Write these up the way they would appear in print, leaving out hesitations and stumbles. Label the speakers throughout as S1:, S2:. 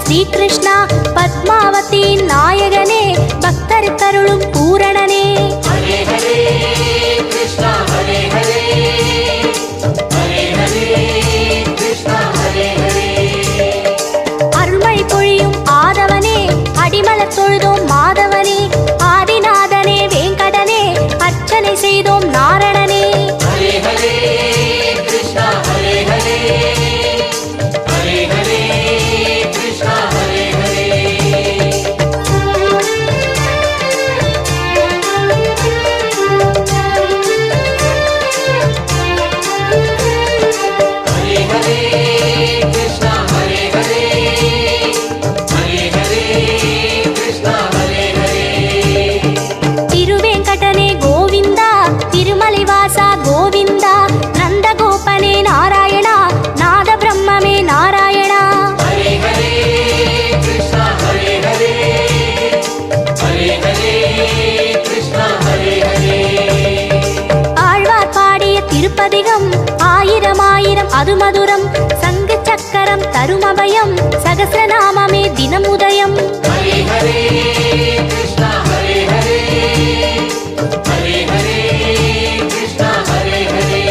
S1: ஸ்ரீகிருஷ்ணா பத்மாவதி நாயகனே பக்தர் கருளும் பூரணனே.
S2: ஹரே ஹரே கிருஷ்ணா ஹரே ஹரே ஹரே ஹரே கிருஷ்ணா ஹரே ஹரே.
S1: அருள்மழை பொழியும் ஆதவனே அடிமலர் தொழுதோம் மாதவனே ஆதிநாதனே வேங்கடனே அர்ச்சனை செய்தோம் நாரணனே.
S2: ஹரே ஹரே கிருஷ்ணா ஹரே ஹரே ஹரே ஹரே கிருஷ்ணா ஹரே ஹரே. ஹரே ஹரே கிருஷ்ணா ஹரே ஹரே ஹரே ஹரே கிருஷ்ணா ஹரே ஹரே.
S1: திருவேங்கடனே கோவிந்தா திருமலை வாசா கோவிந்தா நந்தகோபனே நாராயணா நாத பிரம்மே நாராயணா.
S2: ஹரே ஹரே கிருஷ்ணா ஹரே ஹரே ஹரே ஹரே கிருஷ்ணா ஹரே ஹரே.
S1: ஆழ்வார் பாடிய திருப்பதிகம் ஆயிரம் ஆயிரம் அது மதுரம் சங்கு சக்கரம் தருமபயம் சகசநாமமே தினமுதயம்.
S2: ஹரே ஹரே கிருஷ்ணா ஹரே ஹரே ஹரே ஹரே கிருஷ்ணா ஹரே ஹரே.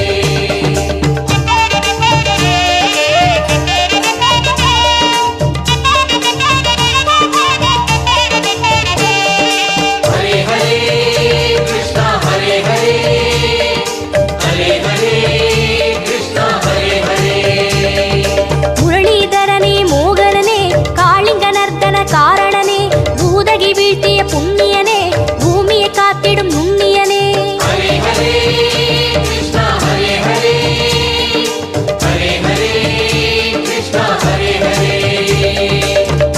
S2: ஹரே ஹரே கிருஷ்ணா ஹரே ஹரே ஹரே ஹரே கிருஷ்ணா ஹரே ஹரே.
S1: முரளிதரனே மோகனனே காளிங்க நர்த்தன காரணனே பூதகி வீழ்த்திய புண்ணியனே பூமியை காத்திடும் நுண்ணியனே.
S2: ஹரே ஹரே கிருஷ்ணா ஹரே ஹரே ஹரே ஹரே கிருஷ்ணா ஹரே ஹரே.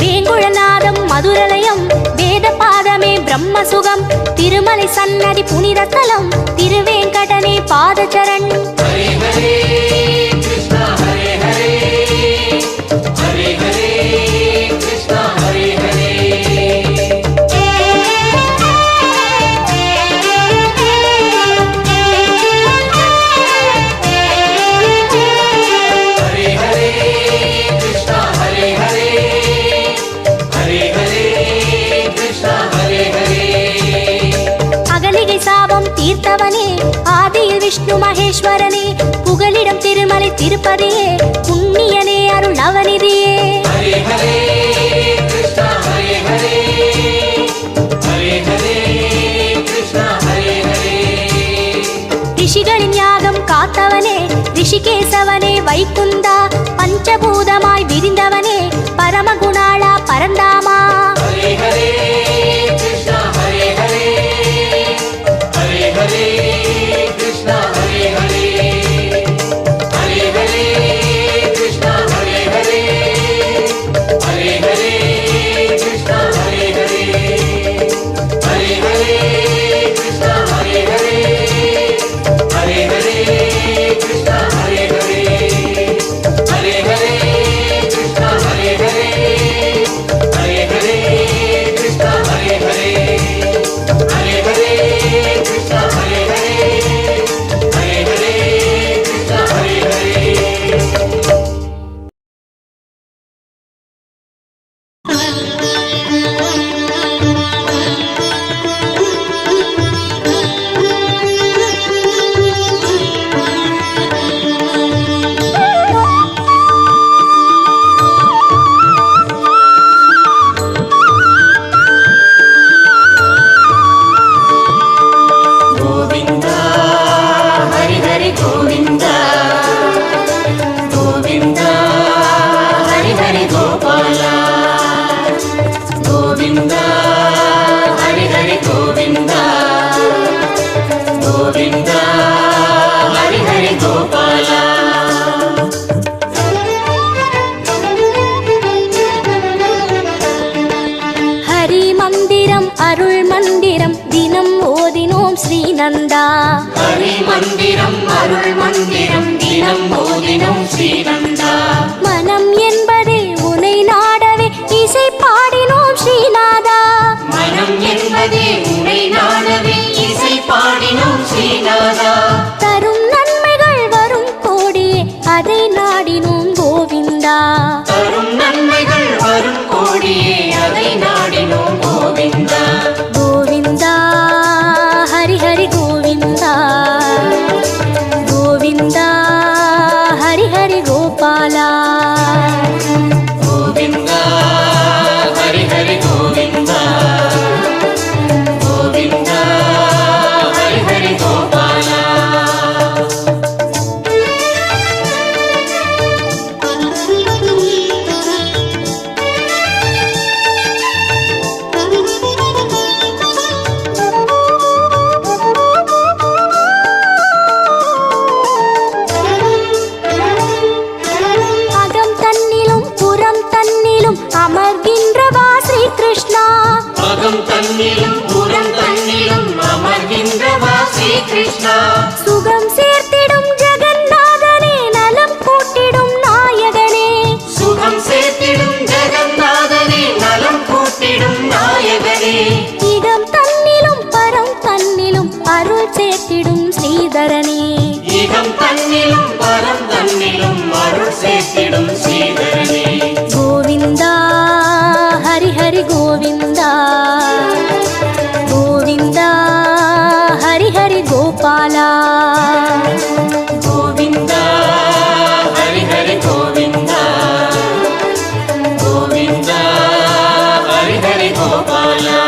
S1: வேங்குழநாதம் மதுரலயம் வேத பாதமே பிரம்மசுகம் திருமலை சன்னதி புனிதத்தலம் திருவேங்கடனே பாதச்சரண்.
S2: ஹரே ஹரே கிருஷ்ணா ஹரே ஹரே ஹரே ஹரே கிருஷ்ணா ஹரே ஹரே. ஹரே ஹரே கிருஷ்ணா ஹரே ஹரே ஹரே ஹரே கிருஷ்ணா ஹரே ஹரே.
S1: அகலிகை சாபம் தீர்த்தவனே ஆதியில் விஷ்ணு மகேஸ்வரனே புகலிடம் திருமலை திருப்பதியே புண்ணியனே அருள் நவநிதியே.
S2: ஹரே ஹரே கிருஷ்ணா ஹரே ஹரே ஹரே ஹரே கிருஷ்ணா ஹரே ஹரே.
S1: ரிஷிகளின் யாகம் காத்தவனே ரிஷிகேசவனே வைகுந்தா பஞ்சபூதமாய் விரிந்தவனே பரமகுணாளா பரந்தாமா.
S2: ஹரே ஹரே கிருஷ்ணா ஹரே ஹரே ஹரே ஹரே கிருஷ்ணா ஹரே ஹரே. ஹரே ஹரே கிருஷ்ணா ஹரே ஹரே ஹரே ஹரே கிருஷ்ணா ஹரே ஹரே. ஹரே ஹரே கிருஷ்ணா ஹரே ஹரே ஹரே ஹரே கிருஷ்ணா ஹரே ஹரே. ஹரே ஹரே கிருஷ்ணா ஹரே ஹரே ஹரே ஹரே கிருஷ்ணா ஹரே ஹரே. ஹரே ஹரே கிருஷ்ணா ஹரே ஹரே ஹரே ஹரே கிருஷ்ணா ஹரே ஹரே. கோவிந்தா ஹரி ஹரி கோவிந்தா கோவிந்தா மந்திரம் அருள் மந்திரம் தினம் ஓதினோம் ஸ்ரீநந்தா.
S1: மனம் என்பதே உனை நாடவே இசை பாடினோம் ஸ்ரீநாதா.
S2: மனம் என்பதே உனை நாடவே இசை பாடினோம் ஸ்ரீநாதா.
S1: தரும் நன்மைகள் வரும் கோடியே அதை நாடினோம் கோவிந்தா.
S2: தரும் நன்மைகள் வரும் கோடியே அதை நாடினோம் கோவிந்தா.
S1: கோவிந்தா ஹரி ஹரி கோவிந்தா. கோவிந்தா ஹரி ஹரி கோபாலா.
S2: கோவிந்தா ஹரி ஹரி கோவிந்தா. கோவிந்தா ஹரி ஹரி கோபாலா.
S1: அகம் தன்னிலும் புறம் தன்னிலும் அமர்கின்றவா ஸ்ரீ கிருஷ்ணா.
S2: அகம் தன்னிலும் புறம் தன்னிலும் அமர்கின்றவா ஸ்ரீ கிருஷ்ணா.
S1: சுகம் சேர்த்திடும் ஜெகநாதனே நலம் கூட்டிடும் நாயகனே.
S2: சுகம் சேர்த்திடும் ஜெகநாதனே நலம் கூட்டிடும் நாயகனே.
S1: இடம் தன்னிலும் பரம் தன்னிலும் அருள் சேர்த்திடும் ஸ்ரீதரனே.
S2: இகம் தன்னிலும் பரம் தன்னிலும் அருள் சேர்த்திடும் ஸ்ரீதரனே.
S1: கோவிந்தா ஹரி ஹரி கோவிந்தா. கோவிந்தா ஹரி ஹரி கோபாலா.
S2: கோவிந்தா ஹரி ஹரி கோவிந்தா. கோவிந்தா ஹரி ஹரி கோபாலா.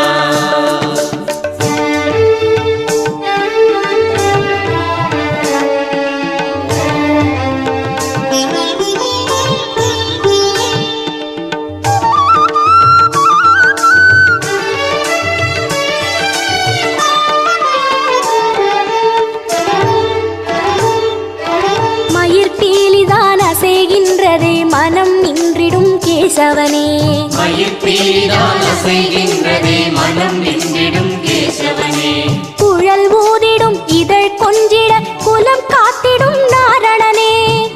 S1: மயிர் பீலிதான் அசைகின்றதே மனம் நின்றிடும் கேசவனே.
S2: மயிர் பீலிதான் அசைகின்றதே மனம் நின்றிடும் கேசவனே.
S1: குழல் ஊதிடும் இதழ் கொஞ்சிட குலம் காத்திடும் நாரணனே.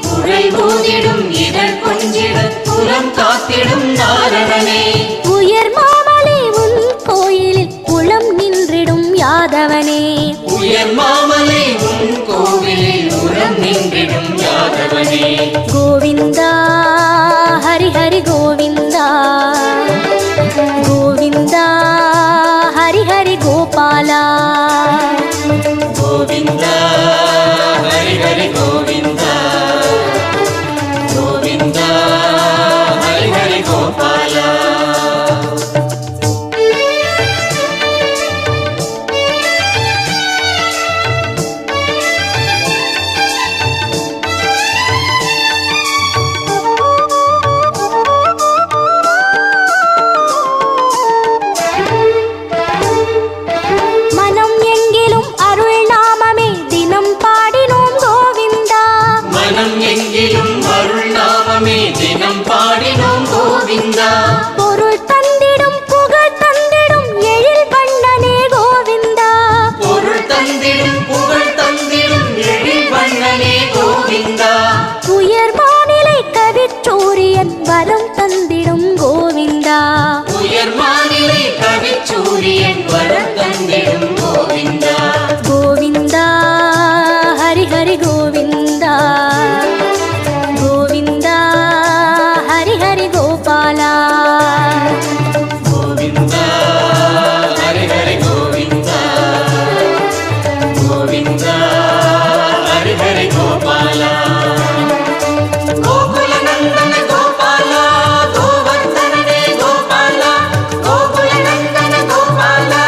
S2: குரல் ஊதிடும் இதழ் கொஞ்சிட குலம் காத்திடும் நாரணனே.
S1: உயர் மாமலை உன் கோயிலில் குளம் நின்றிடும் யாதவனே.
S2: உயர் மாமலை உன் கோவிலில் உரம் நின்றிடும் யாதவனே.
S1: கோவிந்தா ஹரி ஹரி கோவிந்தா. கோவிந்தா ஹரி ஹரி கோபாலா.
S2: கோவிந்தா ஹரி ஹரி கோவிந்தா. கோவிந்தா ஹரி ஹரி கோபாலா.
S1: மனம் எங்கிலும் அருள் நாமமே தினம் பாடினோம் கோவிந்தா.
S2: மனம் எங்கிலும் அருள் நாமமே தினம் பாடினோம் கோவிந்தா.
S1: பொருள் தந்திடும் புகழ் தந்திடும் எழில் வண்ணனே கோவிந்தா.
S2: பொருள் தந்திடும் புகழ் தந்திடும் எழில் வண்ணனே கோவிந்தா.
S1: உயர் மாநிலை கவிச்சூரியன் வரம் தந்திடும் கோவிந்தா.
S2: உயர் மாநிலை கவிச்சூரியன் வரம் தந்திடும் கோவிந்தா.
S1: கோவிந்தா ஹரி ஹரி கோவிந்தா. கோவிந்தா ஹரி ஹரி கோபாலா.
S2: கோவிந்தா ஹரி ஹரி கோவிந்தா. கோவிந்தா ஹரி ஹரி கோபாலா. கோகுல நந்தன கோபாலா. கோவர்தனனே கோபாலா. கோகுல நந்தன கோபாலா.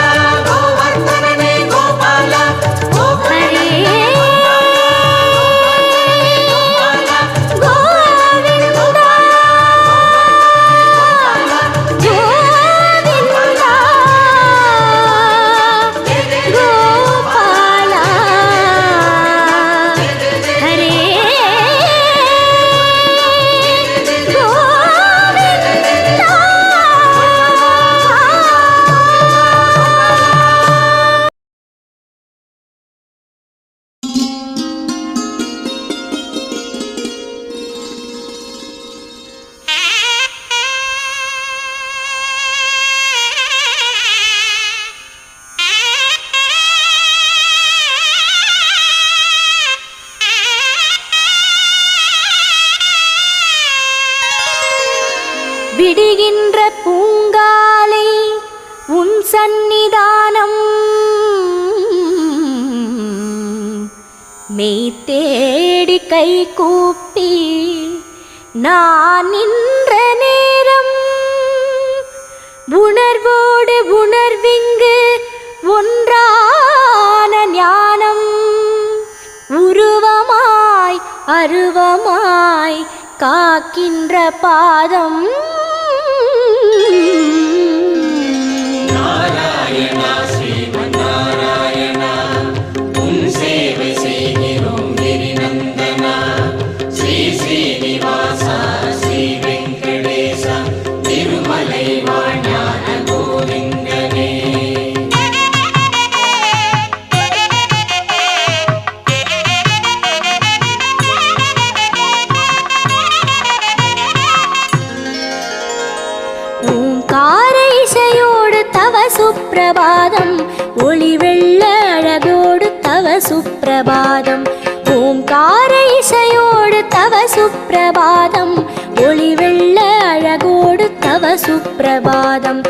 S1: விடுகின்ற பூங்காலை உன் சந்நிதானம் மெய் தேடி கை கூப்பி நான் நின்ற நேரம் உணர்வோடு உணர்விங்கு ஒன்றான ஞானம் உருவமாய் அருவமாய் காக்கின்ற பாதம்
S2: நாராயணா ஸ்ரீமன் நாராயணா உன் சேவை செய்கிறோம் கிரிநந்தனா ஸ்ரீ ஸ்ரீனிவாசா ஸ்ரீ வெங்கடேசா திருமலை வாஞான கோவிந்தனே
S1: ஓங்கார இசையோடு தவ சுப்பிரபாதம் ஒளி வெள்ள அழகோடு தவ சுப்பிரபாதம் ஓங்கார இசையோடு தவ சுப்பிரபாதம் ஒளி வெள்ள அழகோடு தவ சுப்பிரபாதம்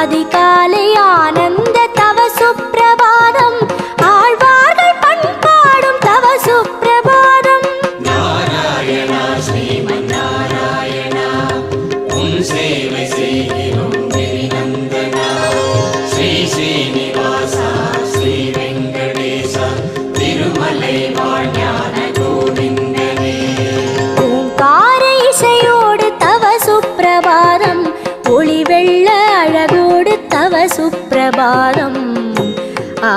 S1: அதிகாலை ஆனந்த தவ சுப்பிரபாதம் ஆழ்வார்கள் பண்பாடும் தவ சுப்பிரபாதம்
S2: நாராயணா ஸ்ரீமன் நாராயணா உன் சேவை செய்கிறோம் கிரிநந்தனா ஸ்ரீ ஸ்ரீனிவாசா ஸ்ரீ வெங்கடேசா திருமலை வாஞான கோவிந்தனே
S1: ஓங்கார இசையோடு தவ சுப்பிரபாதம் ஒளி வெள்ள அழகோடு தவ சுப்பிரபாதம் ஆ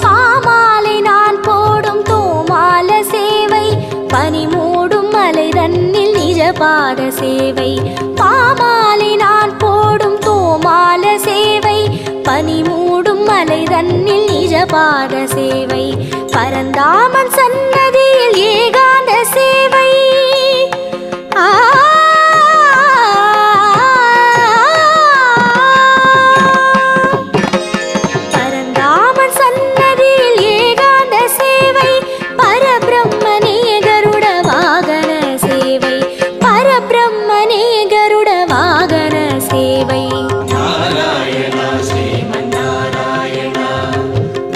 S1: பாமாலை நான் போடும் தோமால சேவை பனி மூடும் மலை தன்னில் நிஜ பாத சேவை பாமாலை நான் போடும் தோமால சேவை பனி மூடும் மலை தன்னில் நிஜ பாத சேவை பரந்தாமன் சன்னதியில் ஏகாந்த சேவை ஆ பரந்தாமன் சன்னதியில் ஏகாந்த சேவை பரபிரம்மனே கருட வாகன சேவை பரபிரம்மனே கருட வாகன சேவை
S2: நாராயணா ஸ்ரீமன் நாராயணா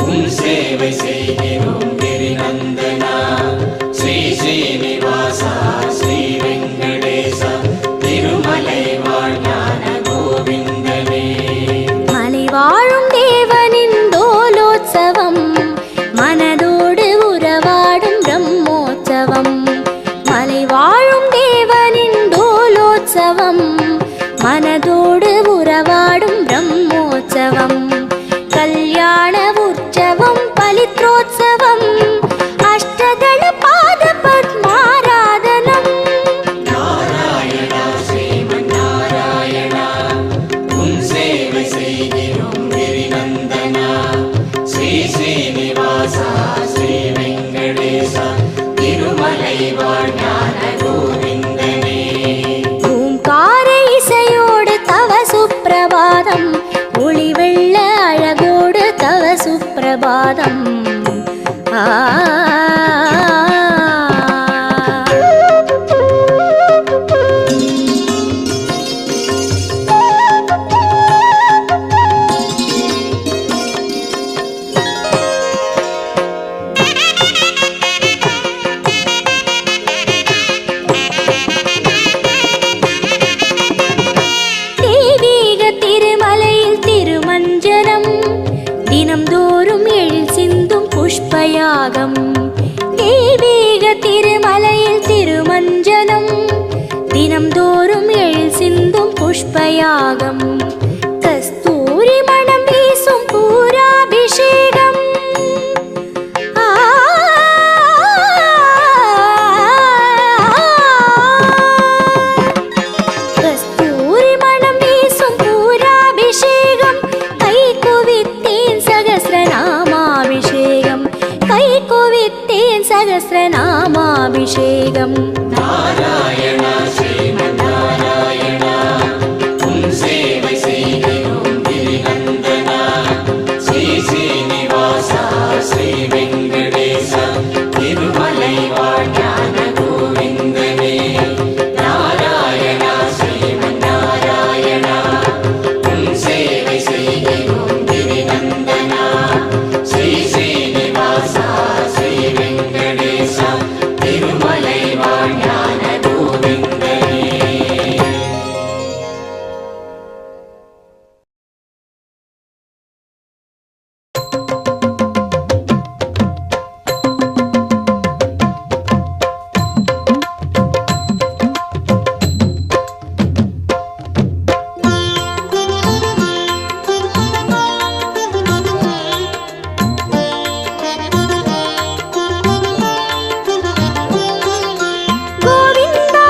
S2: உன் சேவை செய்கிறோம் கிரிநந்தனா ஸ்ரீ ஸ்ரீனிவாசா ஸ்ரீ வெங்கடேசா திருமலை வாஞான கோவிந்தனே
S1: மலை வாழும் தேவனின் தோலோத்சவம் மனதோடு உறவாடும் பிரம்மோற்சவம் மலை வாழும் தேவனின் தோலோத்சவம் மனதோடு உறவாடும் பிரம்மோற்சவம் கல்யாண உற்சவம் பலித்ரோத்சவம் அஷ்டதள பாத பத்மாராதனம்
S2: நாராயணா ஸ்ரீமன் நாராயணா உன் சேவை செய்கிறோம் கிரிநந்தனா ஸ்ரீ ஸ்ரீனிவாசா ஸ்ரீ வெங்கடேசா திருமலை வாஞான கோவிந்தனே
S1: ஓங்கார இசையோடு தவ சுப்பிரபாதம் ஒளி வெள்ள அழகோடு தவ சுப்பிரபாதம் ஆ தெய்வீக திருமலையில் திருமஞ்சனம் தினம்தோறும் எழில் சிந்தும் புஷ்பயாகம் தெய்வீக திருமலையில் திருமஞ்சனம் தினம்தோறும் எழில் சிந்தும் புஷ்பயாகம் கஸ்தூரி மணம் வீசும் பூராபிஷேகம் ஆ கஸ்தூரி மணம் வீசும் பூராபிஷேகம் கை குவித்தேன் சகஸ்ரநாமாபிஷேகம் சகஸ்ரநாமாபிஷேகம்.
S2: நாராயணா ஸ்ரீமன்னாராயணா உன் சேவை செய்கிறோம் கிரிநந்தனா. ஸ்ரீ ஸ்ரீனிவாசா ஸ்ரீ வெங்கடேசா திருமலை வாழ்ஞான கோவிந்தனே. நாராயணா ஸ்ரீமன்னாராயணா உன் சேவை செய்கிறோம் கிரிநந்தனா. ஸ்ரீ ஸ்ரீனிவாசா ஸ்ரீ வெங்கடேசா திருமலை வாழ்ஞான கோவிந்தனே.
S1: கோவிந்தா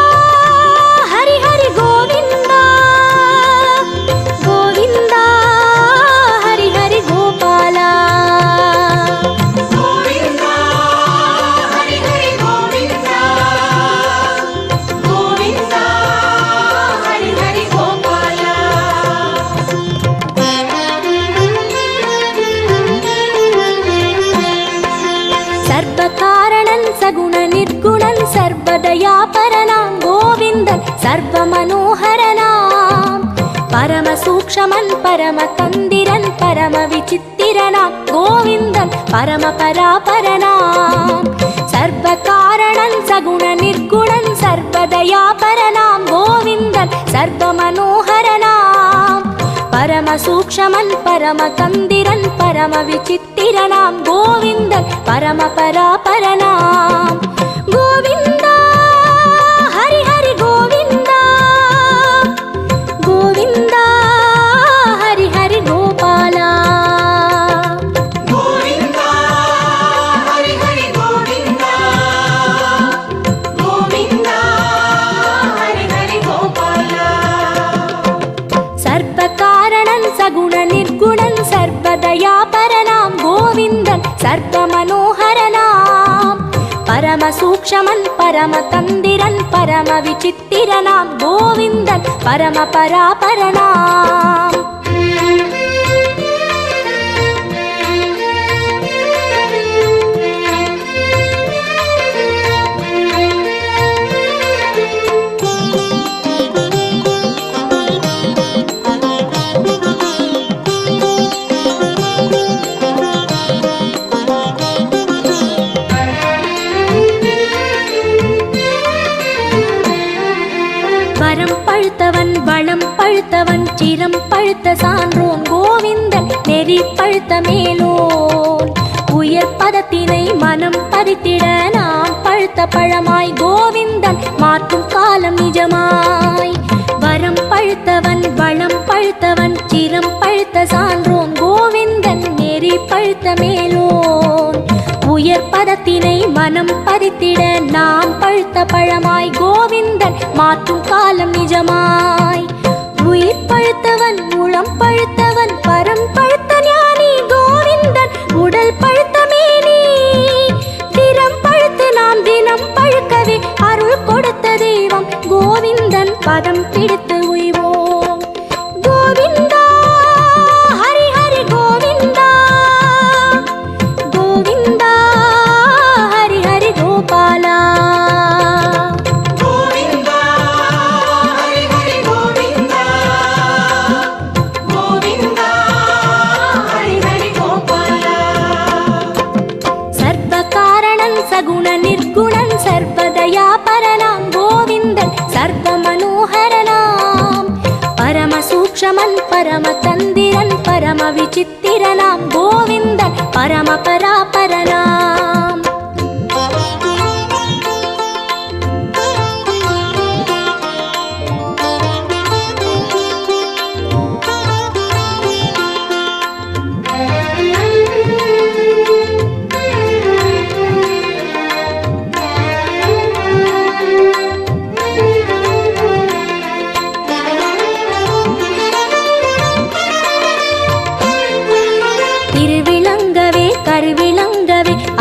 S1: ஹரி ஹரி கோவிந்தா, கோவிந்தா ஹரி ஹரி கோபாலா.
S2: கோவிந்தா ஹரி ஹரி கோவிந்தா, கோவிந்தா ஹரி ஹரி கோபாலா.
S1: சர்வ காரணன் சகுண நிர்குணன் சர்வதயாபரனாம் கோவிந்தன் சர்வ மனோகரனாம். பரம சூக்ஷமன் பரம தந்திரன் பரம விசித்திரனாம் கோவிந்தன் பரம பராபரனாம். சர்வ காரணன் சகுண நிர்குணன் சர்வதயாபரனாம் கோவிந்தன் சர்வ மனோகரனாம். பரம சூக்ஷமன் பரம தந்திரன் பரம விசித்திரனாம் கோவிந்தன் பரம பராபரனாம். கோவிந்தா ஹரி ஹரி கோவிந்தா, கோவிந்தா ஹரி ஹரி கோபாலா.
S2: கோவிந்தா ஹரி ஹரி கோவிந்தா, கோவிந்தா ஹரி ஹரி கோபாலா.
S1: சர்வ காரணன் சகுண நிர்குணன் சர்வதயாபரனாம் கோவிந்தன் சர்வ மனோகரனாம். பரம சூக்ஷமன் பரம தந்திரன் பரம விசித்திரனாம் கோவிந்தன் பரம பராபரனாம். வரம் பழுத்தவன் வளம் பழுத்தவன் சிரம் பழுத்த சான்றோன் கோவிந்தன் நெறி பழுத்த மேலோன். உயர் பதத்தினை மனம் பறித்திட நாம் பழுத்த பழமாய் கோவிந்தன் மாற்றும் காலம் நிஜமாய். வரம் பழுத்தவன் வளம் பழுத்தவன் சிரம் பழுத்த சான்றோன் கோவிந்தன் நெறி பழுத்த மேலோன். உயர் பதத்தினை மனம் பறித்திட நாம் பழுத்த பழமாய் கோவிந்தன் மாற்றும் காலம் நிஜமாய். உயிர் பழுத்தவன் உளம் பழுத்தவன் பரம் பழுத்த ஞானி கோவிந்தன் உடல் பழுத்த மேனி. திறம் பழுத்து நாம் தினம் பழுக்கவே அருள் கொடுத்த தெய்வம் கோவிந்தன் பதம் பிடித்து உய்வோம். கோவிந்தா ஹரி ஹரி கோவிந்தா, கோவிந்தா ஹரி ஹரி கோபாலா.
S2: கோவிந்தா ஹரி ஹரி கோவிந்தா, கோவிந்தா ஹரி ஹரி கோபாலா.
S1: சர்வ காரணன் சகுண நிர்குணன் சர்வதயாபரனாம் கோவிந்தன் சர்வ மனோகரனாம். பரம சூக்ஷமன் பரம தந்திரன் பரம விசித்திரனாம் கோவிந்தன் பரம பராபரனாம்.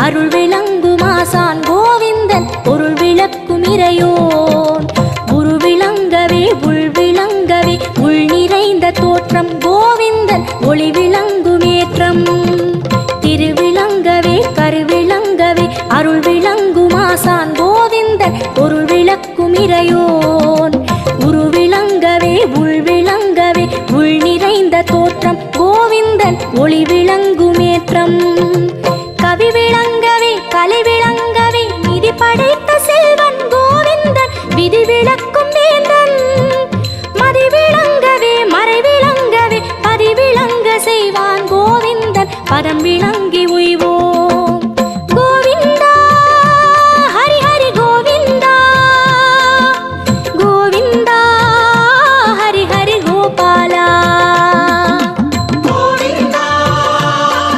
S1: அருள் விளங்குமாசான் உடையோன் உருவிளங்கவே உள்விளங்கவே உள் நிறைந்த தோற்றம் கோவிந்தன் ஒளி விளங்குமேற்றம் திருவிளங்கவே கருவிளங்கவே அருள் விளங்குமாசான் கோவிந்தன் பொருள் விளக்கும் இறையோன் உருவிளங்கவே உள்விளங்கவே உள் நிறைந்த தோற்றம் கோவிந்தன் ஒளி விளங்குமேற்றம் கவி விளங்கவே கலை விளங்கவே நிதி படைத்த செல்வன் கோவிந்தன் விதி விளக்கும் வேந்தன் மதி விளங்கவே மறை விளங்கவே பதி விளங்க செய்வான் கோவிந்தன் பதம் விளங்கி உய்வோம் கோவிந்தா ஹரி ஹரி கோவிந்தா கோவிந்தா ஹரி ஹரி கோபாலா
S2: கோவிந்தா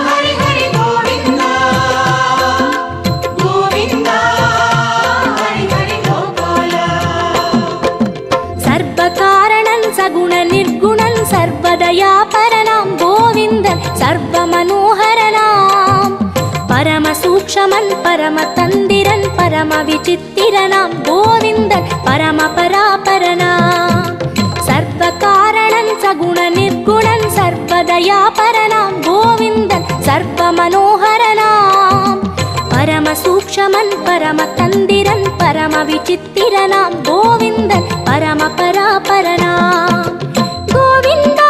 S2: ஹரி ஹரி கோவிந்தா கோவிந்தா ஹரி ஹரி கோபாலா
S1: சர்வகாரணன் சகுண நிர்குணன் சர்வதயாபரனாம் கோவிந்தன் சர்வ மனோகரனாம் பரம சூக்ஷமன் பரம தந்திரன் பரம விசித்திரனாம் கோவிந்தன் பரம பராபரனாம் சர்வகாரணன் சகுண நிர்குணன் சர்வதயாபரனாம் கோவிந்தன் சர்வ மனோகரனாம் பரம சூக்ஷமன் பரம தந்திரன் பரம விசித்திரனாம் கோவிந்தன் பரம பராபரனாம் கோவிந்தா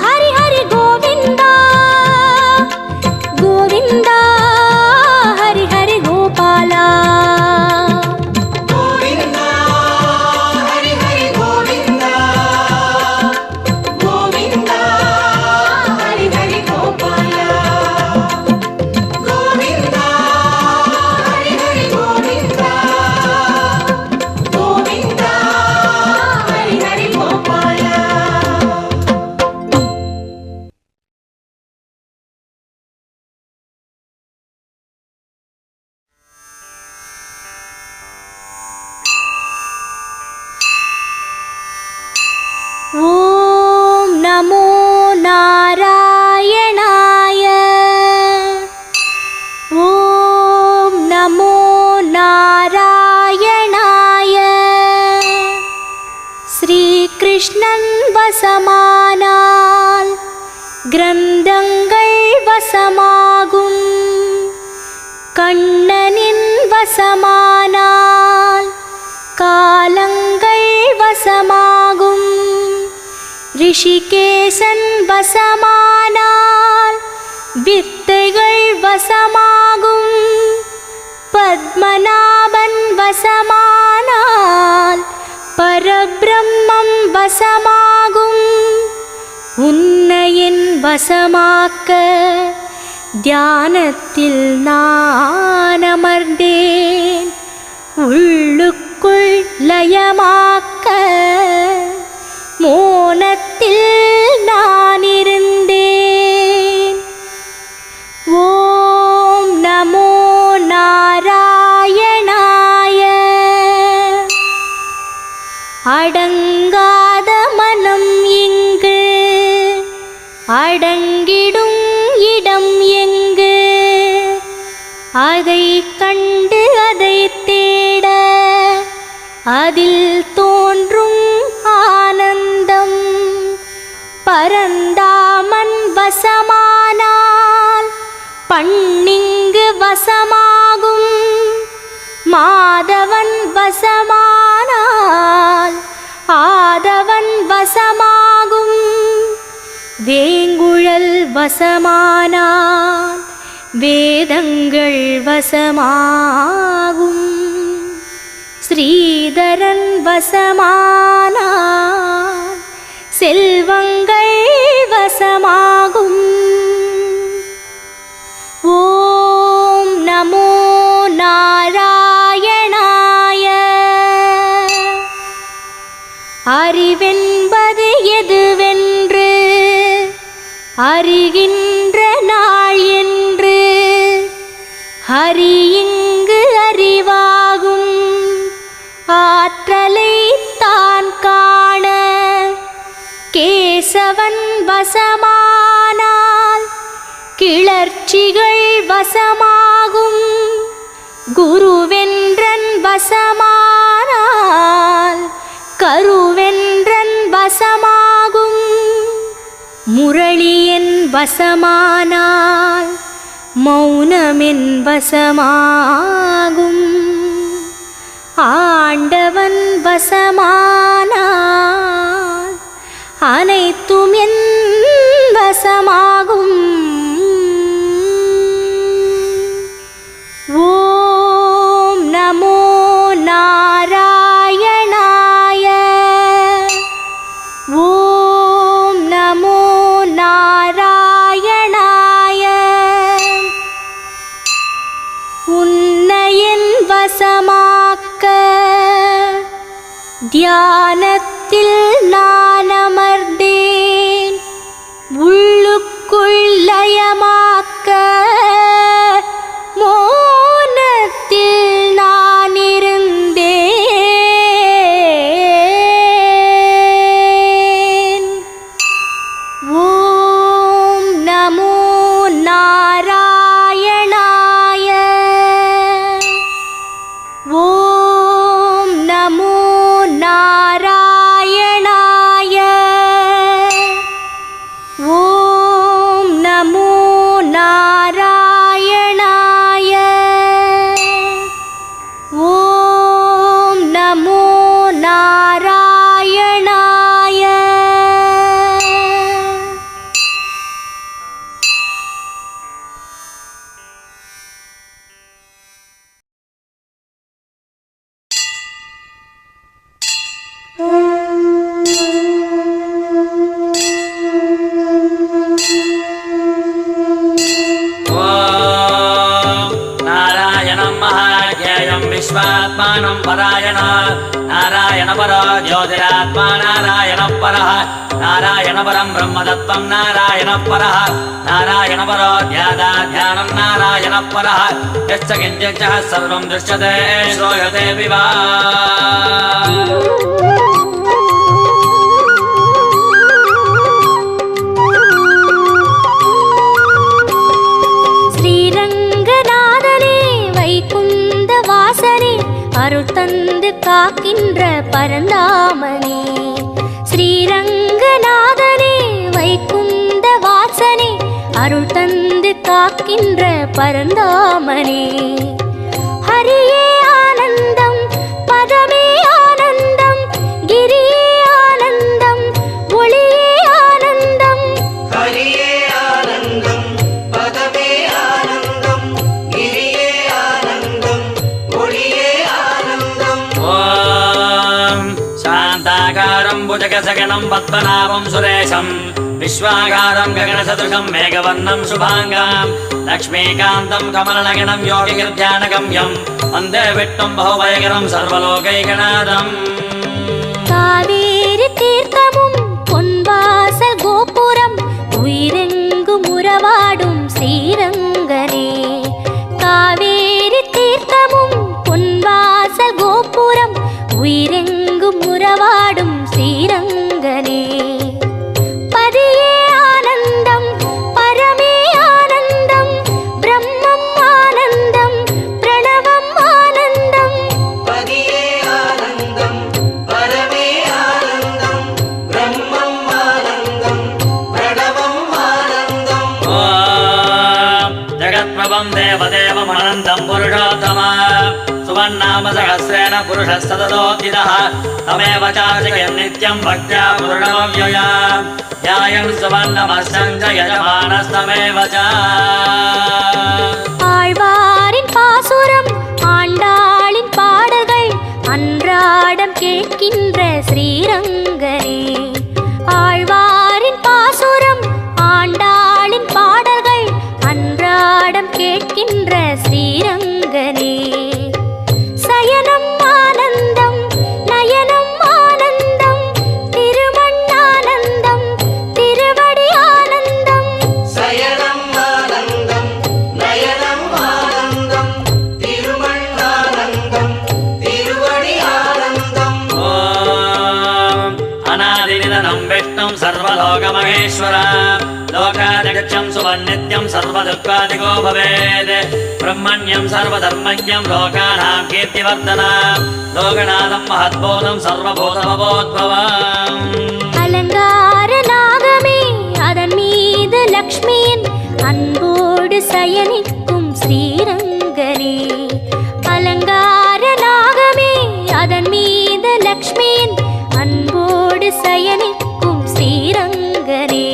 S1: ஹரி ஹரி கோவிந்தா கோவிந்தா ஹரி ஹரி கோபாலா
S2: கோவிந்தா ஹரி ஹரி கோவிந்தா கோவிந்தா ஹரி ஹரி கோபாலா கோவிந்தா ஹரி ஹரி கோவிந்தா கோவிந்தா ஹரி ஹரி கோபாலா
S1: ஓம் நமோ நாராயணாய ஓம் நமோ நாராயணாய ஸ்ரீகிருஷ்ணன் வசமானால் கிரந்தங்கள் வசமாகும் கண்ணனின் வசமானால் காலங்கள் வசமாகும் ரிஷிகேசன் வசமானால் வித்தைகள் வசமாகும் பத்மநாபன் வசமானால் பரபிரம்மம் வசமாகும் உன்னையின் வசமாக்க தியானத்தில் நான் அமர்ந்தேன் உள்ளுக்குள் லயமாக்க மோனத்தில் நான் இருந்தேன் ஓம் நமோ நாராயணாய அடங்காத மனம் இங்கு அடங்கிடும் இடம் எங்கு அதை கண்டு அதை தேட அதில் தோன்றும் ஆனந்தம் பரந்தாமன் வசமானால் பண்ணிங்கு வசமாகும் மாதவன் வசமானால் ஆதவன் வசமாகும் வேங்குழல் வசமானால் வேதங்கள் வசமாகும் ஸ்ரீதரன் வசமானால் செல்வங்கள் வசமாகும் ஓம் நமோ நாராயணாய அறிவென்பது எதுவென்று அறிகின்ற நாள் என்று ஹரி இங்கு அறிவாகும் ஆற்றலை தான் காண கேசவன் வசமானால் கிளர்ச்சிகள் வசமாகும் குருவென்றன் வசமானால் முரளியன் வசமானால் மௌனமென் வசமாகும். ஆண்டவன் வசமானால் அனைத்தும் என் வசமாகும். ஓம் நமோ நாராயணாய. ஓம் நமோ நாராயணாய. உன்னையன் வசமாக்க தியானத்தில் நான் அமர்ந்தேன். உள்ளுக்குள் லயமாக்க மோனத்தில் நான் இருந்தேன். ஓம் நமோ நாராயணாய. ஓம் நமோ நாராயணாய. ஓம் நமோ நாராயணாய. ஓம் நமோ நாராயணாய.
S3: नारायणं महाज्ञेयं विश्वात्मानं परायण नारायण परो ज्योतिरात्मा नारायण परः नारायण परं ब्रह्मतत्त्वं नारायण परः नारायण परो ध्यानं नारायण परः यश्च किञ्चित् सर्वं दृश्यते श्रूयते विवा அருள் தந்து காக்கின்ற பரந்தாமனே. ஸ்ரீரங்கநாதனே வைகுந்த வாசனே அருள் தந்து காக்கின்ற பரந்தாமனே. ஹரியே ஆனந்தம் பதமே ஆனந்தம் கிரியே ஆனந்தம் ஒளியே ஆனந்தம்.
S4: ஹரியே ஆனந்தம் பதமே ஆனந்தம் கிரியே ஆனந்தம் ஒளியே ஆனந்தம்.
S3: ஓம் சாந்தாகாரம் புஜகசகனம் பத்மநாபம் சுரேஷம் विश्वागारं गगनसदृशं मेघवर्णं शुभाङ्गां लक्ष्मीकान्तं कमलनगनं योगिनिर्ध्यानगम्यं वन्दे विष्णुं बहुभयकरं सर्वलोकैकनाथम्.
S1: காவேரி தீர்த்தமும் பொன்வாசல் கோபுரம் உயிரெங்கும் உறவாடும் ஸ்ரீரங்கனே. காவேரி தீர்த்தமும் பொன்வாசல் கோபுரம் உயிரெங்கும் உறவாடும் ஸ்ரீரங்கனே. பதியே ஆனந்தம் பரமே ஆனந்தம் பிரம்மம் ஆனந்தம் பிரணவம் ஆனந்தம்.
S4: பதியே ஆனந்தம் பரமே ஆனந்தம் பிரம்மம் ஆனந்தம் பிரணவம் ஆனந்தம்.
S3: ஓம் जगत्प्रभं देवदेवमनन्तं पुरुषोत्तमा सुवन्नाम सहस्रेण पुरुषस्तततोत्थितः तमेव चार्चयन् नित्यं भक्त्या पूर्णमव्यया ध्यायन् सुवर्णमस्यं च यजमानस्तमेव च.
S1: ஆழ்வாரின் பாசுரம் ஆண்டாளின் பாடல்கள் அன்றாடம் கேட்கின்ற ஸ்ரீரங்கனே. ஆழ்வாரின் பாசுரம் ஆண்டாளின் பாடல்கள் அன்றாடம் கேட்கின்ற ஸ்ரீரங்கனே. சயனம் ஆனந்தம் நயனம் ஆனந்தம் திருமண் ஆனந்தம் திருவடி ஆனந்தம்.
S4: சயனம் ஆனந்தம் நயனம் ஆனந்தம் திருமண் ஆனந்தம் திருவடி ஆனந்தம்.
S3: ஓம் अनादिनिधनं विष्णुं सर्वलोकमहेश्वर लोकादिगच्छं सुवन्नित्यं सर्वदुःखादिको भवेत् ब्रह्मण्यं सर्वधर्मज्ञं लोकानां कीर्तिवर्धनं लोकनाथं महद्बोधं सर्वभूतमवोद्भवम्.
S1: அலங்கார நாகமே அதன் மீது லக்ஷ்மியின் அன்போடு சயனிக்கும் ஸ்ரீரங்கனே. அலங்கார நாகமே அதன் மீது லக்ஷ்மியின் அன்போடு சயனிக்கும் ஸ்ரீரங்கனே.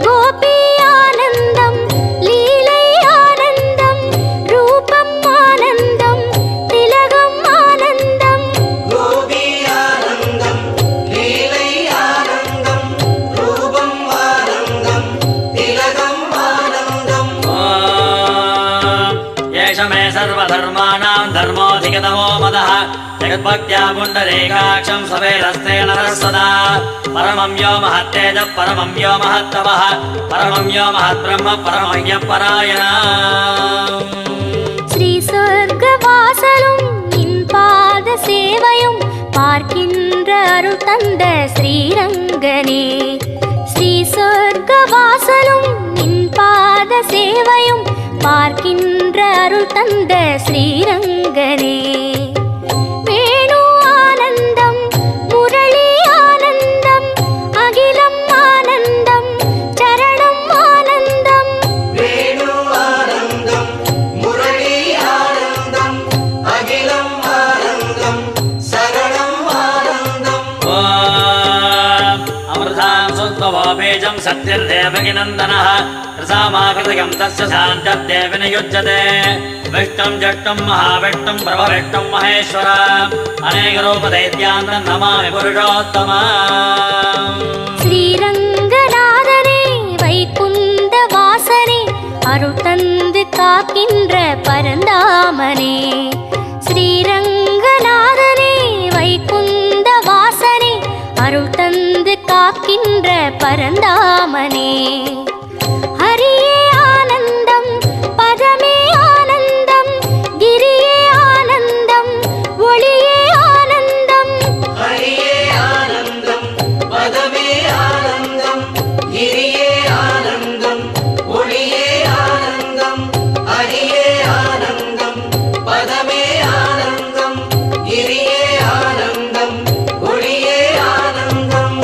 S1: கோபி ஆனந்தம் லீலை ஆனந்தம் ரூபம் ஆனந்தம் திலகம் ஆனந்தம்.
S4: கோபி ஆனந்தம் லீலை ஆனந்தம் ரூபம் ஆனந்தம் திலகம் ஆனந்தம்.
S3: ஏஷ மே சர்வதர்மாணாம் தர்மோऽधिगतमो मदः जगद्भक्त्या पुण्डरीकाक्षं सवेरस्ते नरः सदा. परमं यो महत्तेजः परमं यो महत्तपः परमं यो महद्ब्रह्म परमय्यपरायणः.
S1: ஸ்ரீ சொர்க்கவாசலும் நின் பாத சேவையும் பார்க்கின்ற அருள் தந்த ஸ்ரீரங்கனே. ஸ்ரீ சொர்க்கவாசலும் நின் பாத சேவையும் பார்க்கின்ற அருள் தந்த ஸ்ரீரங்கனே. வேணு ஆனந்தம் முரளி ஆனந்தம் அகிலம் ஆனந்தம் சரணம் ஆனந்தம்.
S4: வேணு ஆனந்தம் முரளி ஆனந்தம் அகிலம் ஆனந்தம் சரணம் ஆனந்தம்.
S3: अमृतां सुत्वो बीजं सत्यर्देवकिनन्दनः रसामाकृतिकं तस्य शान्तर्देवि न युज्यते. विष्णुं जष्टुं महाविष्णुं प्रभविष्णुं महेश्वर अनेकरूपदैत्यान्तं नमामि पुरुषोत्तमम्.
S1: ஸ்ரீரங்கநாதனே வைகுந்த வாசனே அருள் தந்து காக்கின்ற பரந்தாமனே. ஸ்ரீரங்கநாதனே வைகுந்த வாசனே அருள் தந்து காக்கின்ற பரந்தாமனே. ஹரியே ஆனந்தம் பதமே ஆனந்தம் கிரியே ஆனந்தம் ஒளியே ஆனந்தம்.
S4: ஹரியே ஆனந்தம் பதமே ஆனந்தம் கிரியே ஆனந்தம் ஒளியே ஆனந்தம். ஹரியே ஆனந்தம் பதமே ஆனந்தம் கிரியே ஆனந்தம் ஒளியே ஆனந்தம்.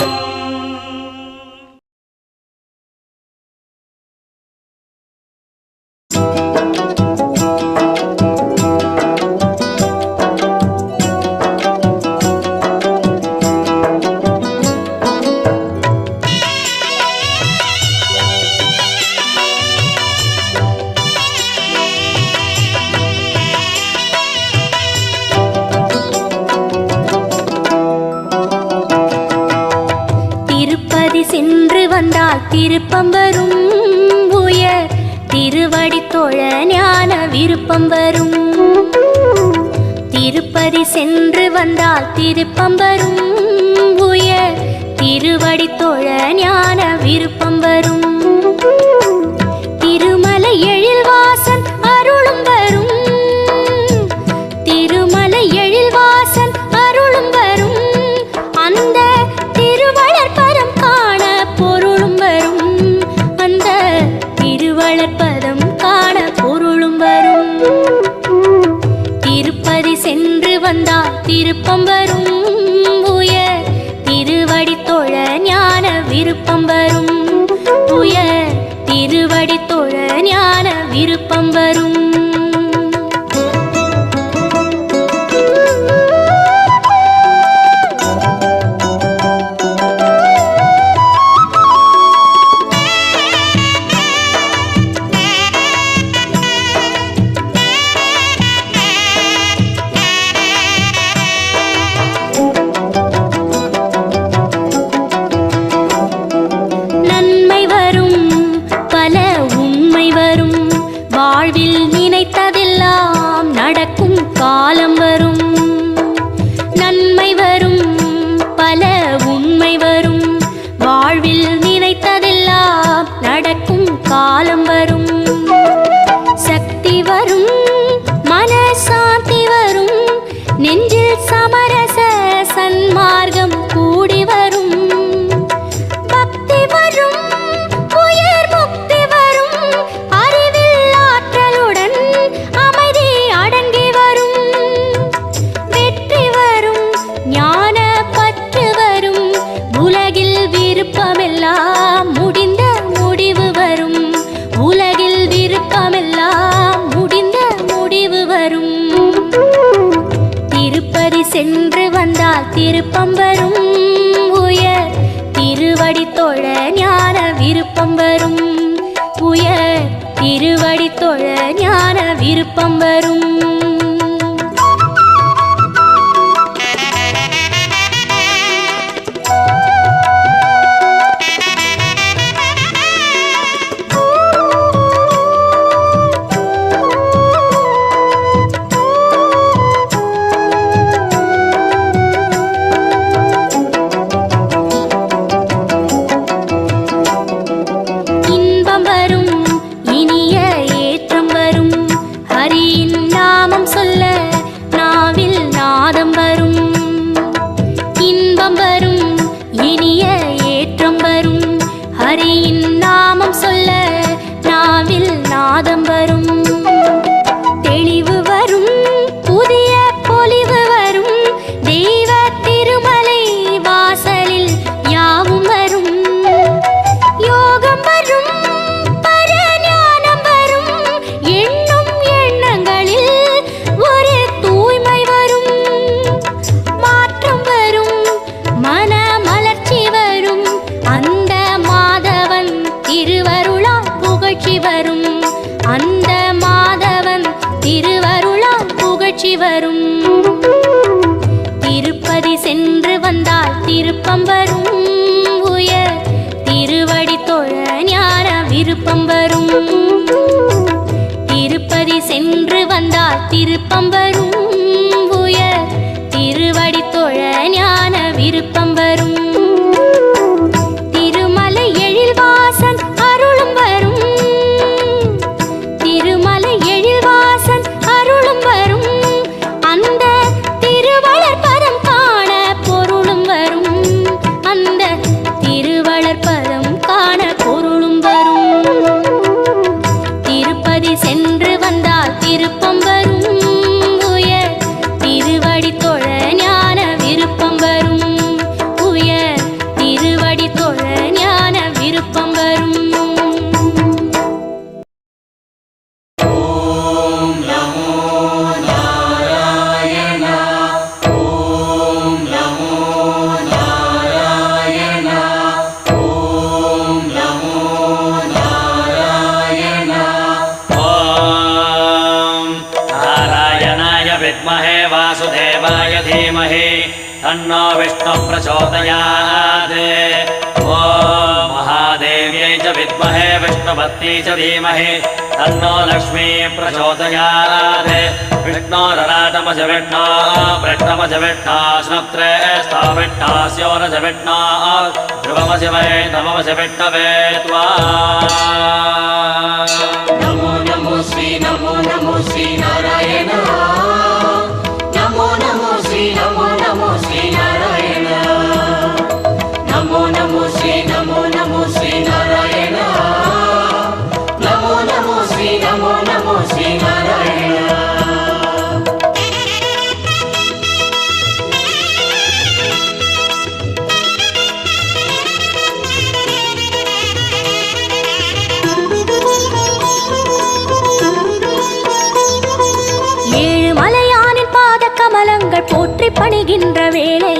S1: திருப்பதி சென்று வந்தால் திருப்பம் வரும் உயர் திருவடி தொழ ஞான விருப்பம் வரும். திருப்பதி சென்று வந்தால் திருப்பம் வரும் உயர் திருவடி தொழ ஞான விருப்பம் வரும். திருமலை எழில்வாசன் அருளும் வரும். திருமலை எழில்வாசன் அருளும் வரும். அந்த திருவளர்பதம் காண பொருளும் வரும். அந்த திருவளர்பதம் காண பொருளும் வரும். திருப்பதி சென்று வந்தால் திருப்பம் வரும் உயர் திருவடி தொழ ஞான விருப்பம் வரும். உயர் திருவடி தொழ ஞான விருப்பம் வரும். நன்மை வரும் பல உண்மை வரும். வாழ்வில் நினைத்ததெல்லாம் நடக்கும் காலம் வரும். நன்மை வரும் பல உண்மை வரும். வாழ்வில் நினைத்ததெல்லாம் நடக்கும் காலம் வரும். சக்தி வரும் மனசாந்தி வரும். நெஞ்சில் சமரச சன்மார்க்கம் கூடி வரும். பக்தி வரும் உயர் முக்தி வரும். அறிவில் ஆற்றலுடன் அமைதி அடங்கி வரும். வெற்றி வரும் ஞான பற்று வரும். உலகில் விருப்பமெல்லாம் சென்று வந்தால் திருப்பம் வரும். உயர் திருவடி தொழ ஞான விருப்பம் வரும். உயர் திருவடி தொழ ஞான விருப்பம் வரும். திருப்பதி சென்று வந்தால் திருப்பம் வரும். உயர் திருவடி தொழ ஞான விருப்பம் வரும். திருப்பதி சென்று வந்தால் திருப்பம் வரும். உயர் திருவடி தொழ ஞான விருப்பம் வரும். திருமலை எழில்வாசன் அருளும் வரும். திருமலை எழில்வாசன் அருளும் வரும். அந்த திருவளர் பதம் காண பொருளும் வரும். அந்த திருவளர் பதம் காண பொருளும் வரும். திருப்பதி சென்று வந்தால் திருப்பம் வரும். உயர் திருவடி தொழ ஞான விருப்பம் வரும். உயர் திருவடி தொழ ஞான விருப்பம் வரும்.
S3: विद्महे वासुदेवाय धीमहि तन्नो विष्णुः प्रचोदयात्। ॐ महादेव्यै च विद्महे विष्णुपत्न्यै च धीमहि तन्नो लक्ष्मी प्रचोदयात्। विष्णोरराटमज विष्णो वृष्णमज विष्णो स्नप्त्रे स्थाविष्णास्योरज विष्णो ध्रुवमज वै नममज विष्णवे त्वा।
S4: नमो नमो श्री नारायण। नमो नमो श्री नारायण। नमो नमो श्री नारायण। नमो नमो श्री नारायण।
S1: கமலங்கள் போற்றி பணிகின்ற வேளை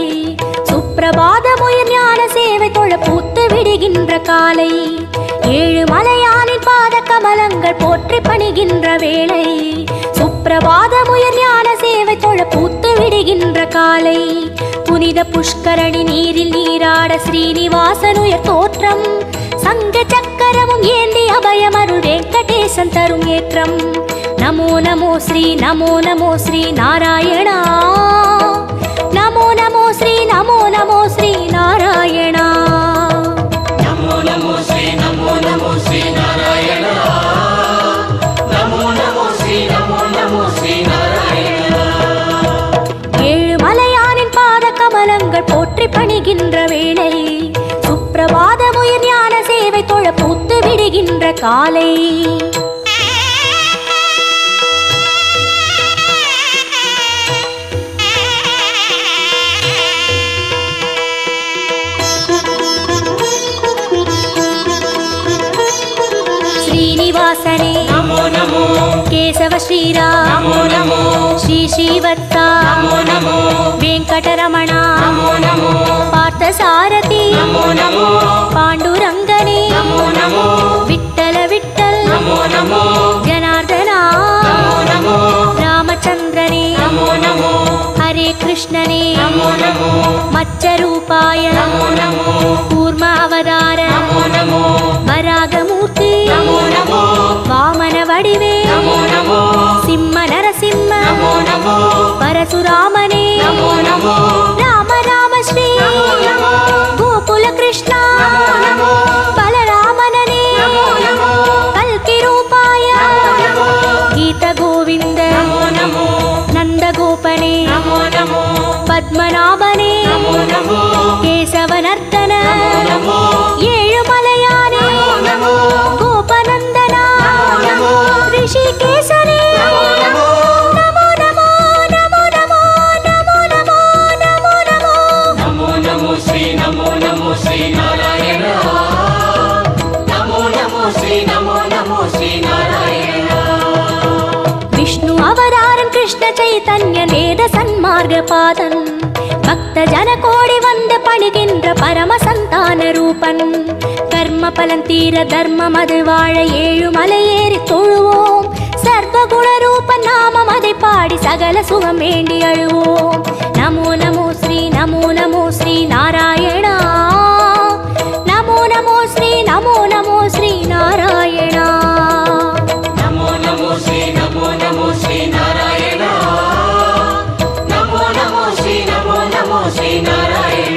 S1: சுப்பிரபாதமுயர் ஞான சேவை தொழ பூத்து விடுகின்ற காலை. ஏழு மலையானின் பாத கமலங்கள் போற்றி பணிகின்ற வேளை சுப்பிரபாதமுயர் ஞான சேவை தொழ பூத்து விடுகின்ற காலை. புனித புஷ்கரணி நீரில் நீராட ஸ்ரீனிவாசனுயர் தோற்றம். சங்க சக்கரமும் ஏந்தி அபயமருள் வெங்கடேசன் தரும் ஏற்றம். நமோ நமோ ஸ்ரீ நாராயணா. நமோ நமோ ஸ்ரீ நாராயணா.
S4: நமோ நமோ ஸ்ரீ நாராயணா. நமோ நமோ ஸ்ரீ நாராயணா.
S1: ஏழு மலையானின் பாத கமலங்கள் போற்றி பணிகின்ற வேளை சுப்பிரபாதமுயர் ஞான சேவை தொழ பூத்து விடுகின்ற காலை.
S4: नमो नमो
S1: केशव श्रीराम
S4: नमो नमो
S1: श्री श्रीवत्सा
S4: नमो नमो
S1: वेंकटरमणा
S4: नमो नमो
S1: पार्थसारथी
S4: नमो नमो
S1: पांडुरंगने
S4: नमो नमो
S1: विठ्ठल विठ्ठल
S4: नमो नमो
S1: जनार्दना
S4: नमो नमो
S1: रामचंद्रने
S4: नमो नमो
S1: हरे कृष्णने
S4: नमो नमो
S1: मत्स्यरूपाय
S4: नमो नमो
S1: कूर्मावतार
S4: नमो नमो
S1: वरागमूर्ति
S4: नमो नमो
S1: वामन वडिवे
S4: नमो नमो
S1: सिंह नरसिंह
S4: नमो नमो
S1: परशुरामने
S4: नमो नमो
S1: राम राम श्री
S4: नमो
S1: गोकुल कृष्ण
S4: नमो
S1: बलरामनने
S4: नमो नमो
S1: कल्कि रूपाय
S4: नमो
S1: गीत गोविंद
S4: नमो नमो
S1: नंद गोपने
S4: नमो नमो
S1: पद्मनाभने
S4: नमो नमो
S1: केशवनर्दन
S4: नमो
S1: ಏಳುಮಲೆಯಾನೆ
S4: नमो
S1: ಗೋಪನಂದನ
S4: नमो
S1: ಋಷಿಕೇಶನೇ
S4: नमो
S1: ನಮೋ ನಮೋ ನಮೋ ನಮೋ ನಮೋ ನಮೋ ನಮೋ ನಮೋ
S4: नमो नमो श्री नारायण नमो नमो श्री नारायण
S1: विष्णु अवतारं कृष्ण चैतन्य वेद सन्मार्ग पादन भक्त जन कोडि वंद पणिगिன்ற परम संतान रूपन कर्म पलन तीर धर्म मது வாழ ஏழுமலை ஏறி தொழுவோம் சர்வகுண ரூப நாமம் அதை பாடி சகல சுகம் வேண்டி அழுவோம் நமோ நமோ ஸ்ரீ நாராயணா நமோ நமோ ஸ்ரீ நாராயணா
S4: नमो नमो श्री नारायण नमो नमो श्री नारायण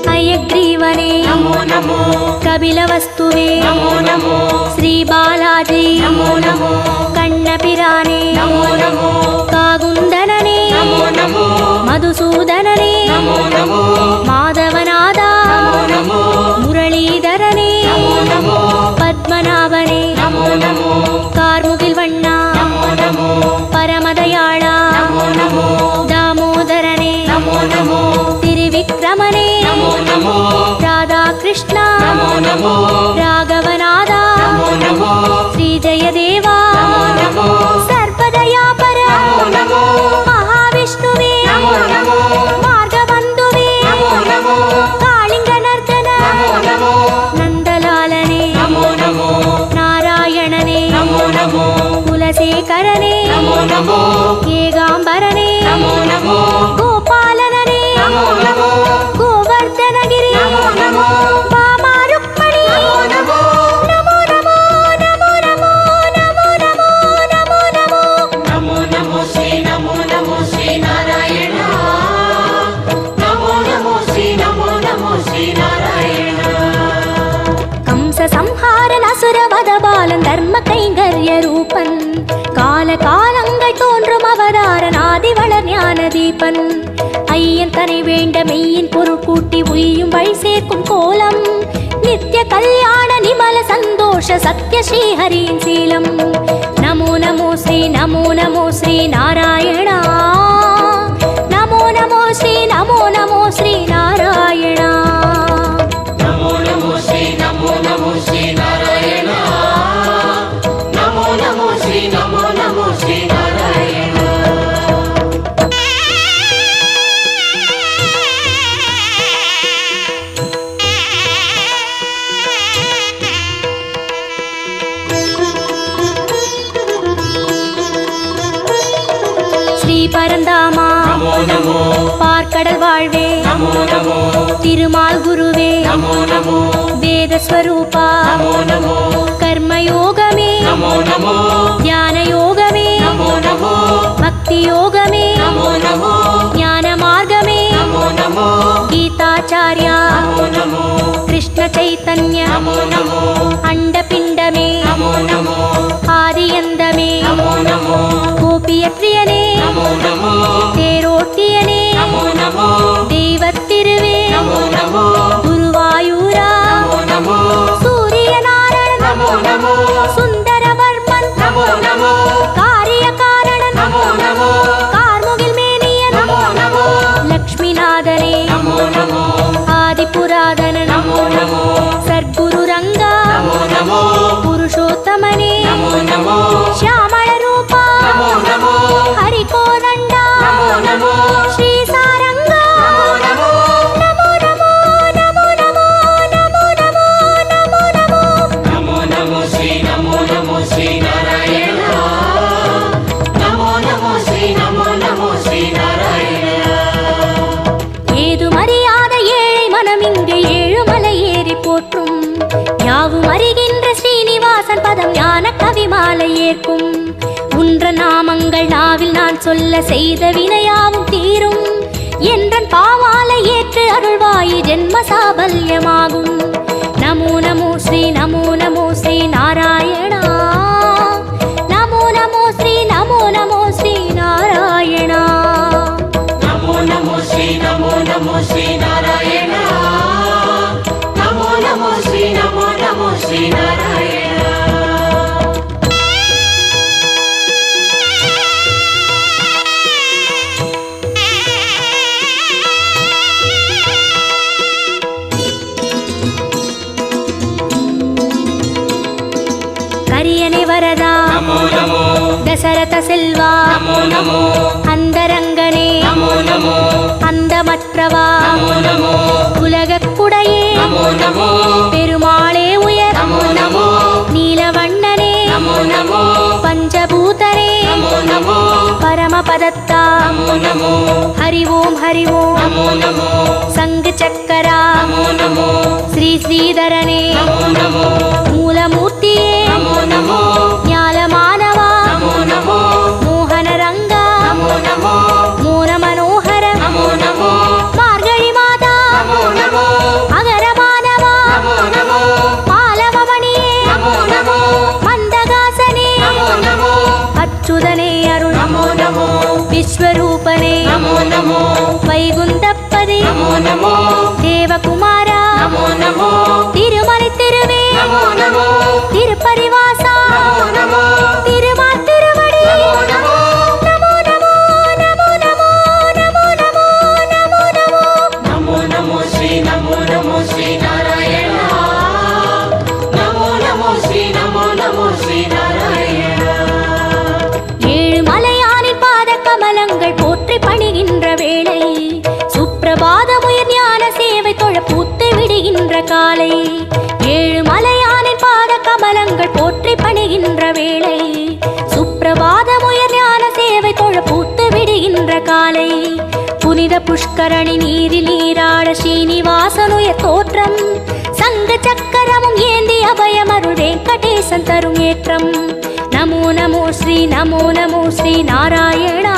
S1: हयग्रीवने
S4: नमो नमो
S1: कपिलवस्तुवे
S4: नमो नमो
S1: श्री बालाजी
S4: नमो नमो
S1: कण्णपिराने
S4: नमो नमो
S1: कागुन्दनने
S4: नमो नमो
S1: मधुसूदनने
S4: नमो नमो
S1: माधवनादा
S4: नमो नमो
S1: मुरलीधरने
S4: नमो नमो
S1: पद्मनाभने
S4: नमो नमो
S1: कार्मुगिल वण्णा
S4: नमो नमो
S1: परमदयाळा
S4: नमो नमो
S1: दामोदरने
S4: नमो नमो
S1: त्रिविक्रमने
S4: नमो नमो
S1: राधाकृष्ण
S4: नमो नमो
S1: राघवनादा
S4: नमो नमो
S1: श्रीजयदेवा
S4: नमो
S1: सर्वदयापर
S4: नमो नमो
S1: महाविष्णुवे
S4: नमो नमो
S1: मार्गबन्धुवे
S4: नमो नमो
S1: कालिङ्गनर्दन
S4: नमो नमो
S1: नन्दलालने
S4: नमो नमो
S1: नारायणने
S4: नमो नमो
S1: कुलशेखरने
S4: नमो नमो
S1: केगाम्बरने
S4: नमो नमो
S1: गोपालनने
S4: नमो नमो
S1: गोवर्धनगिरि
S4: नमो नमो
S1: वामा रुक्मणि
S4: नमो
S1: नमो नमो नमो नमो नमो नमो नमो नमो
S4: नमो श्री नारायण नमो नमो श्री नारायण
S1: कंस संहारन असुर वध बालन धर्म கைங்கர்ய ரூபன் கால காலங்கள் தோன்றும் அவதாரன் ஆதிவளர் ஞான தீபன் ஐயன் தனை வேண்ட மெய்யின் பொருள் கூட்டி உய்யும் வழி சேர்க்கும் கோலம் நித்திய கல்யாண நிமல சந்தோஷ சத்ய ஸ்ரீஹரியின் சீலம் நமோ நமோ ஸ்ரீ நாராயணா நமோ நமோ ஸ்ரீ நாராயணா
S4: नमो नमो श्री नारायण नमो नमो श्री नारायण
S1: ஸ்ரீ பரந்தாமா
S4: नमो नमो
S1: பார்க்கடல் வாழ்வே
S4: नमो नमो
S1: திருமால் குருவே
S4: नमो नमो
S1: வேதஸ்வரூபா
S4: नमो नमो
S1: கர்மயோகமே
S4: नमो नमो
S1: ஞான யோகமே
S4: नमो नमो
S1: பக்தி யோகமே
S4: नमो नमो
S1: ஞான மார்க்கமே
S4: नमो नमो
S1: கீதாச்சார்யா
S4: नमो नमो
S1: கிருஷ்ண சைத்தன்ய
S4: नमो नमो
S1: அண்டபிண்டமே
S4: नमो नमो
S1: ஆதியந்தமே
S4: नमो नमो
S1: கோபியற்றியனே
S4: नमो नमो
S1: தேரோட்டியனே
S4: नमो नमो
S1: தெய்வத்திருவே
S4: नमो नमो
S1: குருவாயூரா
S4: नमो नमो
S1: சூரியநாராயணன்
S4: नमो नमो
S1: சுந்தரவர்மன்
S4: नमो ஸ்ரீ நாராயணா நமோ நமோ ஸ்ரீ நமோ நமோ ஸ்ரீ நாராயணா
S1: ஏதுமறியாத ஏழை மனம் இங்கே ஏழுமலை ஏறி போற்றும் யாவும் அறிகின்ற ஸ்ரீனிவாசன் பதம் ஞான கவிமாலை ஏற்கும் உன்ற நாமங்கள் நாவில் நான் சொல்ல செய்த வினையாவும் தீரும் என்றன் பாவாலை ஏற்று அருள்வாயி ஜென்ம சாபல்யமாகும் நமோ நமோ ஸ்ரீ நமோ நமோ ஸ்ரீ நாராயணா நமோ நமோ ஸ்ரீ நமோ நமோ ஸ்ரீ நாராயணா
S4: நமோ நமோ ஸ்ரீ நமோ நமோ ஸ்ரீ நாராயணா நமோ நமோ ஸ்ரீ நமோ நமோ ஸ்ரீ நாராயணா
S1: கரியனை வரதா
S4: நமோ நமோ
S1: தசரத செல்வா
S4: நமோ நமோ
S1: அந்தரங்கனே
S4: நமோ நமோ
S1: அந்தமற்றவா
S4: நமோ நமோ
S1: உலகக்குடையே
S4: நமோ நமோ
S1: பெருமாளே உயர்
S4: நமோ நமோ
S1: நீலவண்ணனே
S4: நமோ நமோ
S1: பஞ்சபூதனே
S4: நமோ நமோ
S1: பரமபதத்தா
S4: நமோ நமோ
S1: ஹரி ஓம்
S4: நமோ நமோ
S1: சங்கு சக்கரா
S4: நமோ நமோ
S1: ஸ்ரீ ஸ்ரீதரனே
S4: நமோ நமோ
S1: மூலமூர்த்தியே
S4: நமோ நமோ
S1: ஞாலமானவா
S4: நமோ நமோ
S1: மோகனரங்கா
S4: நமோ நமோ
S1: மோன மனோகர
S4: நமோ நமோ
S1: மார்கழி மாதா
S4: நமோ நமோ
S1: அகரமானவா
S4: நமோ நமோ
S1: மாலவமணியே
S4: நமோ நமோ
S1: மந்தகாசனே
S4: நமோ நமோ
S1: அச்சுதனே அருள்
S4: நமோ நமோ
S1: விஸ்வரூபனே
S4: நமோ நமோ
S1: வைகுந்தப்பதே
S4: நமோ நமோ
S1: தேவகுமாரா
S4: நமோ நமோ
S1: திருமலை திருவே
S4: நமோ நமோ
S1: திருப்பரிவாசா
S4: நமோ நமோ
S1: திருமால் திருவடி
S4: நமோ நமோ
S1: நமோ நமோ நமோ நமோ நமோ நமோ நமோ நமோ
S4: நமோ நமோ ஸ்ரீ நமோ நமோ ஸ்ரீ நாராயணா நமோ நமோ ஸ்ரீ நமோ நமோ ஸ்ரீ நாராயணா
S1: ஏழு மலையானின் பாத கமலங்கள் போற்றி பணிகின்ற வேளை சுப்பிரபாதமுயர் ஞான சேவை தொழ பூத்து விடுகின்ற காலை ஏழு மலையானின் பாத கமலங்கள் போற்றி பணிகின்ற வேளை சுப்பிரபாதமுயர் ஞான சேவை தொழ பூத்து விடுகின்ற காலை புனித புஷ்கரணி நீரில் நீராட ஸ்ரீனிவாசனுயர் தோற்றம் சங்க சக்கரமும் ஏந்தி அபயமருள் வெங்கடேசன் தரும் ஏற்றம் நமோ நமோ ஸ்ரீ நாராயணா